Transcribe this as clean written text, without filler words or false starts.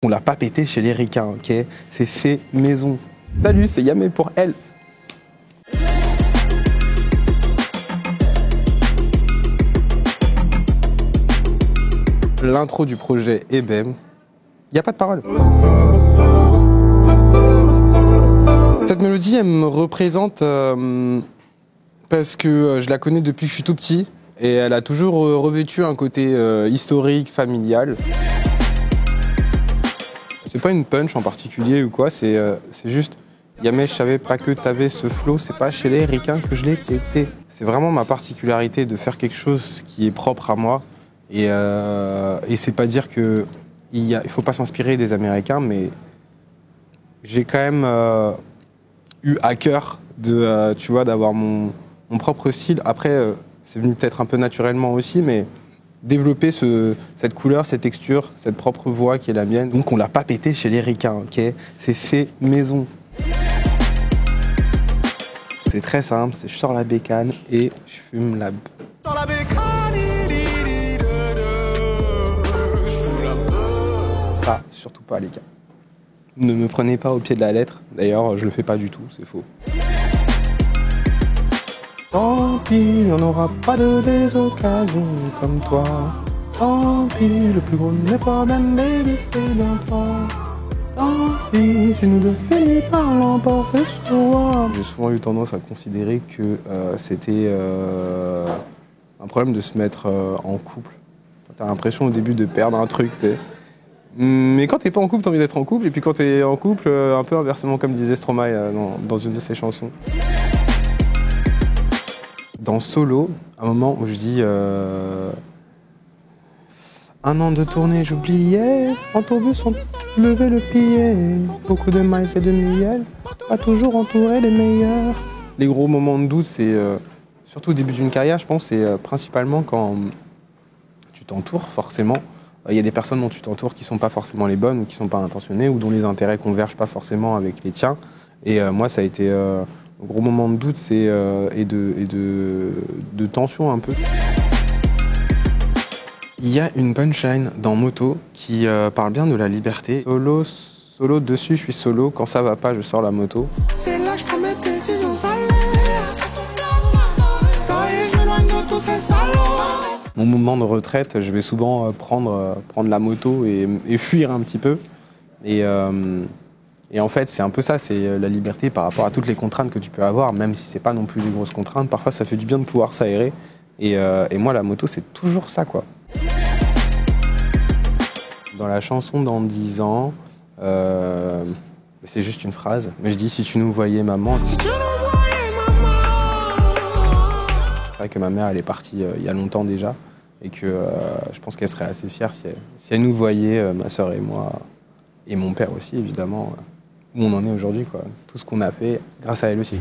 On l'a pas pété chez les ricains, ok? C'est fait maison. Salut, c'est Yamé pour elle. L'intro du projet Ebem, il n'y a pas de parole. Cette mélodie, elle me représente parce que je la connais depuis que je suis tout petit et elle a toujours revêtu un côté historique, familial. C'est pas une punch en particulier ou quoi, c'est juste Yamé, je savais pas que t'avais ce flow, c'est pas chez les ricains que je l'ai pété. C'est vraiment ma particularité de faire quelque chose qui est propre à moi. Et c'est pas dire que il faut pas s'inspirer des Américains, mais j'ai quand même eu à cœur de, tu vois, d'avoir mon propre style. Après, c'est venu peut-être un peu naturellement aussi, mais développer cette couleur, cette texture, cette propre voix qui est la mienne. Donc on l'a pas pété chez les ricains, ok? C'est fait maison. C'est très simple, c'est je sors la bécane et je fume la... Ça, surtout pas les gars. Ne me prenez pas au pied de la lettre. D'ailleurs, je le fais pas du tout, c'est faux. Tant pis, on n'aura pas de des occasions comme toi. Tant pis, le plus gros n'est pas même baby, c'est bien toi. Tant pis, si nous deux finis par l'emporter sur moi. J'ai souvent eu tendance à considérer que c'était un problème de se mettre en couple. T'as l'impression au début de perdre un truc, tu sais. Mais quand t'es pas en couple, t'as envie d'être en couple. Et puis quand t'es en couple, un peu inversement, comme disait Stromae dans une de ses chansons. Dans Solo, un moment où je dis un an de tournée, j'oubliais, en tourbus on levait le pied, beaucoup de maïs et de miel, pas toujours entouré des meilleurs. Les gros moments de doute, c'est surtout au début d'une carrière, je pense, c'est principalement quand tu t'entoures forcément. Il y a des personnes dont tu t'entoures qui sont pas forcément les bonnes ou qui sont pas intentionnées ou dont les intérêts convergent pas forcément avec les tiens. Et moi, ça a été un gros moment de doute et de tension un peu. Il y a une punchline dans Moto qui parle bien de la liberté. Solo dessus, je suis solo. Quand ça va pas, je sors la moto. C'est là que je prends mes décisions salaires. Ça y est, je loin de tous ces salauds. Mon moment de retraite, je vais souvent prendre la moto et fuir un petit peu. Et en fait, c'est un peu ça, c'est la liberté par rapport à toutes les contraintes que tu peux avoir, même si c'est pas non plus des grosses contraintes. Parfois, ça fait du bien de pouvoir s'aérer. Et moi, la moto, c'est toujours ça, quoi. Dans la chanson Dans 10 ans, c'est juste une phrase, mais je dis si tu nous voyais maman. Si tu nous voyais maman. C'est vrai que ma mère elle est partie il y a longtemps déjà et que je pense qu'elle serait assez fière si elle nous voyait, ma sœur et moi, et mon père aussi évidemment, où on en est aujourd'hui, quoi. Tout ce qu'on a fait grâce à elle aussi.